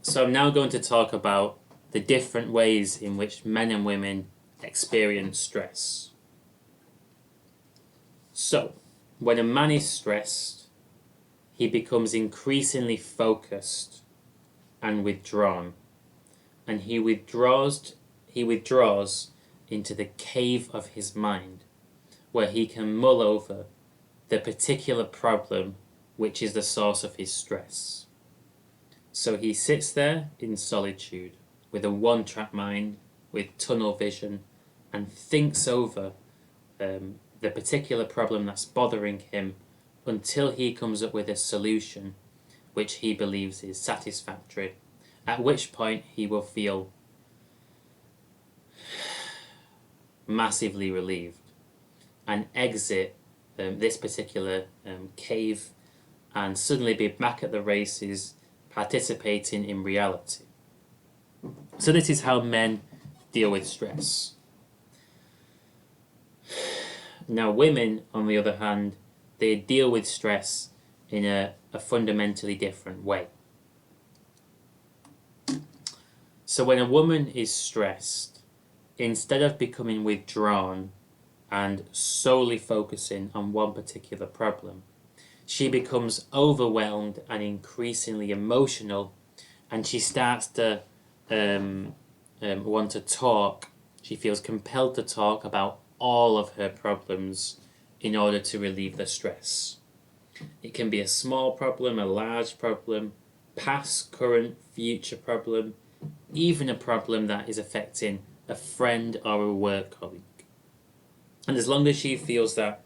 So I'm now going to talk about the different ways in which men and women experience stress. So, when a man is stressed, he becomes increasingly focused and withdrawn, and he withdraws into the cave of his mind, where he can mull over the particular problem which is the source of his stress. So he sits there in solitude with a one-track mind, with tunnel vision, and thinks over the particular problem that's bothering him until he comes up with a solution which he believes is satisfactory, at which point he will feel massively relieved and exit this particular cave and suddenly be back at the races, participating in reality. So this is how men deal with stress. Now women, on the other hand, they deal with stress in a fundamentally different way. So when a woman is stressed, instead of becoming withdrawn and solely focusing on one particular problem, she becomes overwhelmed and increasingly emotional, and she starts to want to talk. She feels compelled to talk about all of her problems in order to relieve the stress. It can be a small problem, a large problem, past, current, future problem, even a problem that is affecting a friend or a work colleague. And as long as she feels that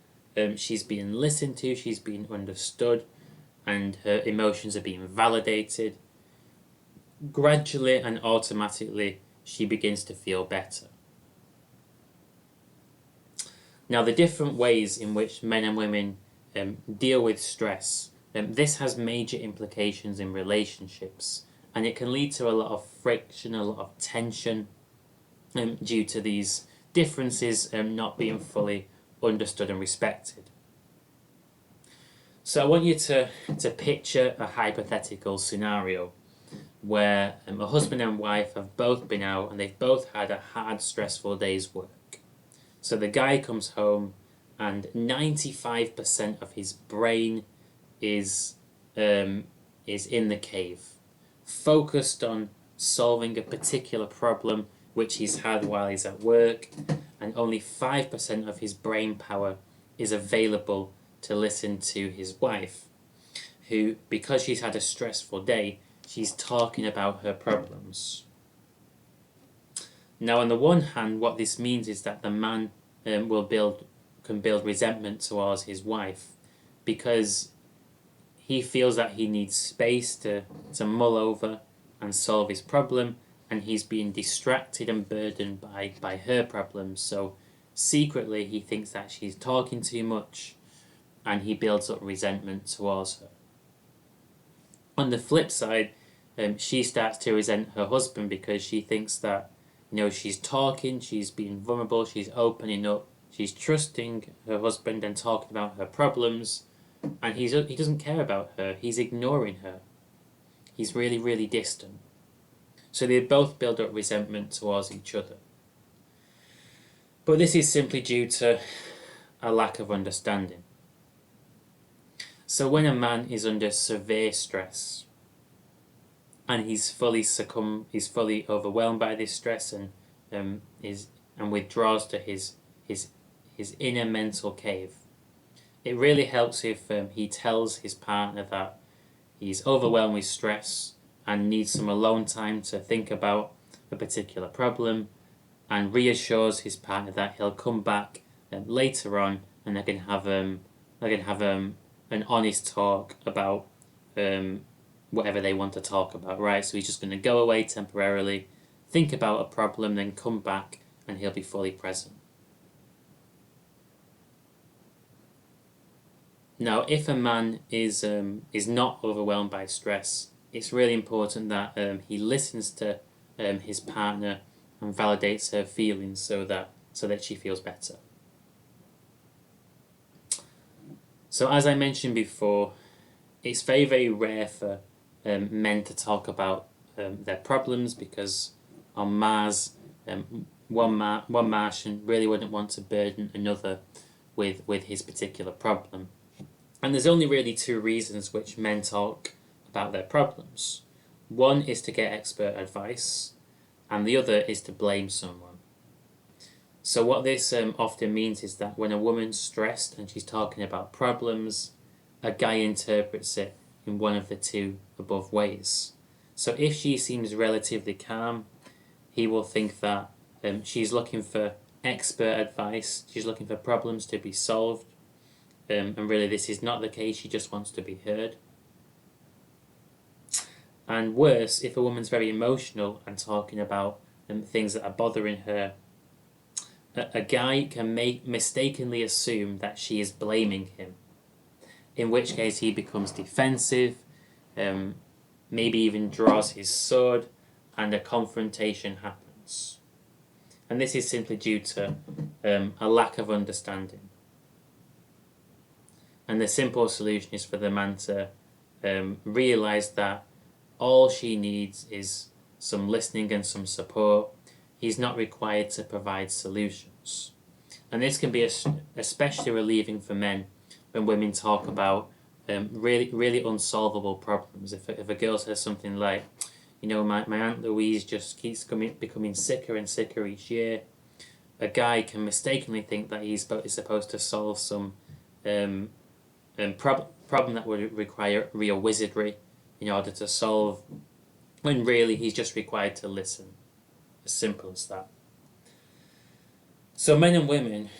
she's being listened to, she's being understood, and her emotions are being validated, gradually and automatically she begins to feel better. Now, the different ways in which men and women deal with stress, this has major implications in relationships, and it can lead to a lot of friction, a lot of tension due to these differences not being fully understood and respected. So I want you to picture a hypothetical scenario where a husband and wife have both been out and they've both had a hard, stressful day's work. So the guy comes home and 95% of his brain is in the cave, focused on solving a particular problem which he's had while he's at work, and only 5% of his brain power is available to listen to his wife, who, because she's had a stressful day, she's talking about her problems. Now, on the one hand, what this means is that the man can build resentment towards his wife because he feels that he needs space to mull over and solve his problem, and he's being distracted and burdened by her problems. So secretly he thinks that she's talking too much, and he builds up resentment towards her. On the flip side, she starts to resent her husband because she thinks that she's talking, she's being vulnerable, she's opening up, she's trusting her husband and talking about her problems, and he doesn't care about her. He's ignoring her. He's really, really distant. So they both build up resentment towards each other. But this is simply due to a lack of understanding. So when a man is under severe stress and he's fully overwhelmed by this stress and withdraws to his inner mental cave, it really helps if he tells his partner that he's overwhelmed with stress and needs some alone time to think about a particular problem, and reassures his partner that he'll come back later on and they can have an honest talk about whatever they want to talk about, right? So he's just going to go away temporarily, think about a problem, then come back and he'll be fully present. Now, if a man is not overwhelmed by stress, it's really important that he listens to his partner and validates her feelings so that she feels better. So as I mentioned before, it's very, very rare for men to talk about their problems, because on Mars, one Martian really wouldn't want to burden another with his particular problem. And there's only really two reasons which men talk about their problems. One is to get expert advice, and the other is to blame someone. So what this often means is that when a woman's stressed and she's talking about problems, a guy interprets it in one of the two above ways. So if she seems relatively calm, he will think that she's looking for expert advice, she's looking for problems to be solved, and really this is not the case, she just wants to be heard. And worse, if a woman's very emotional and talking about things that are bothering her, a guy can mistakenly assume that she is blaming him, in which case he becomes defensive, maybe even draws his sword, and a confrontation happens. And this is simply due to a lack of understanding. And the simple solution is for the man to realise that all she needs is some listening and some support. He's not required to provide solutions. And this can be especially relieving for men when women talk about really unsolvable problems. If a girl says something like, my Aunt Louise just keeps becoming sicker and sicker each year, a guy can mistakenly think that he's supposed to solve some problem that would require real wizardry in order to solve, when really he's just required to listen. As simple as that. So men and women,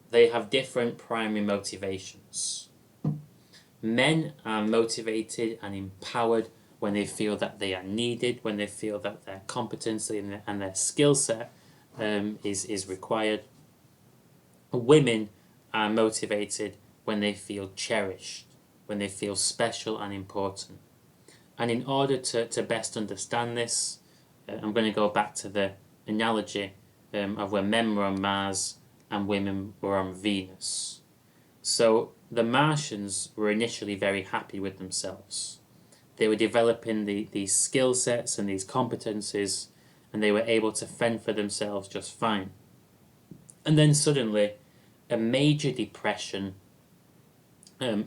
they have different primary motivations. Men are motivated and empowered when they feel that they are needed, when they feel that their competency and their skill set is required. Women are motivated when they feel cherished, when they feel special and important. And in order to best understand this, I'm going to go back to the analogy of when men were on Mars and women were on Venus. So the Martians were initially very happy with themselves. They were developing these skill sets and these competencies, and they were able to fend for themselves just fine. And then suddenly, a major depression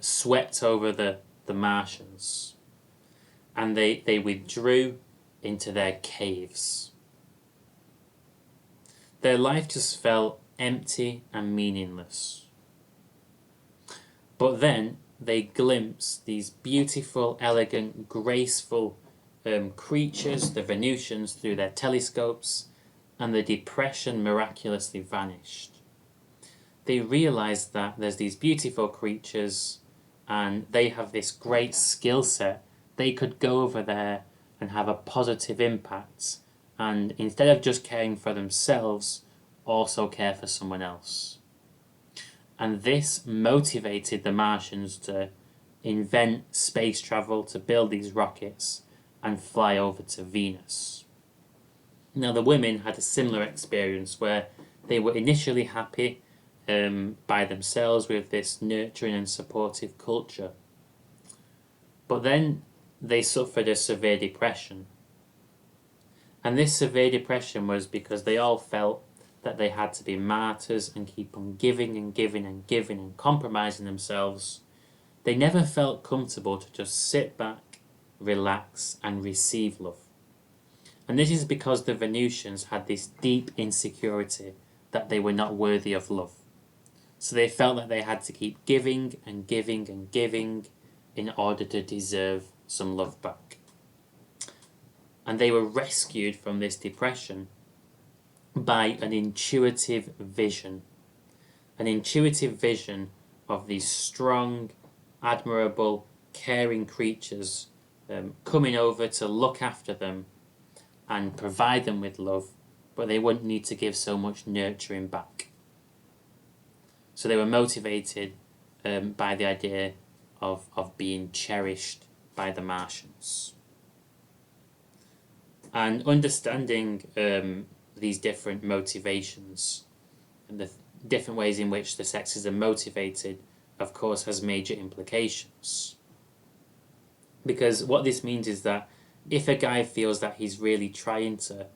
swept over the Martians, and they withdrew into their caves. Their life just felt empty and meaningless. But then they glimpsed these beautiful, elegant, graceful creatures, the Venusians, through their telescopes, and the depression miraculously vanished. They realized that there's these beautiful creatures and they have this great skill set. They could go over there and have a positive impact, and instead of just caring for themselves, also care for someone else. And this motivated the Martians to invent space travel, to build these rockets and fly over to Venus. Now the women had a similar experience where they were initially happy by themselves with this nurturing and supportive culture. But then they suffered a severe depression. And this severe depression was because they all felt that they had to be martyrs and keep on giving and giving and giving and compromising themselves. They never felt comfortable to just sit back, relax, and receive love. And this is because the Venusians had this deep insecurity that they were not worthy of love. So they felt that they had to keep giving and giving and giving in order to deserve some love back. And they were rescued from this depression by an intuitive vision. An intuitive vision of these strong, admirable, caring creatures coming over to look after them and provide them with love, but they wouldn't need to give so much nurturing back. So they were motivated by the idea of being cherished by the Martians. And understanding these different motivations and the different ways in which the sexes are motivated, of course, has major implications. Because what this means is that if a guy feels that he's really trying to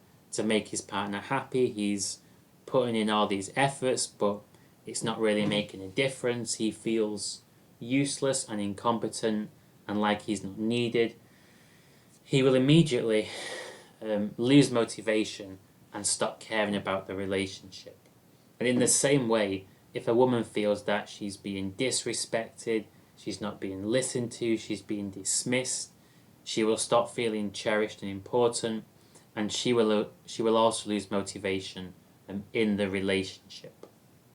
make his partner happy, he's putting in all these efforts, but it's not really making a difference, he feels useless and incompetent and like he's not needed, he will immediately lose motivation and stop caring about the relationship. And in the same way, if a woman feels that she's being disrespected, she's not being listened to, she's being dismissed, she will stop feeling cherished and important, and she will also lose motivation in the relationship.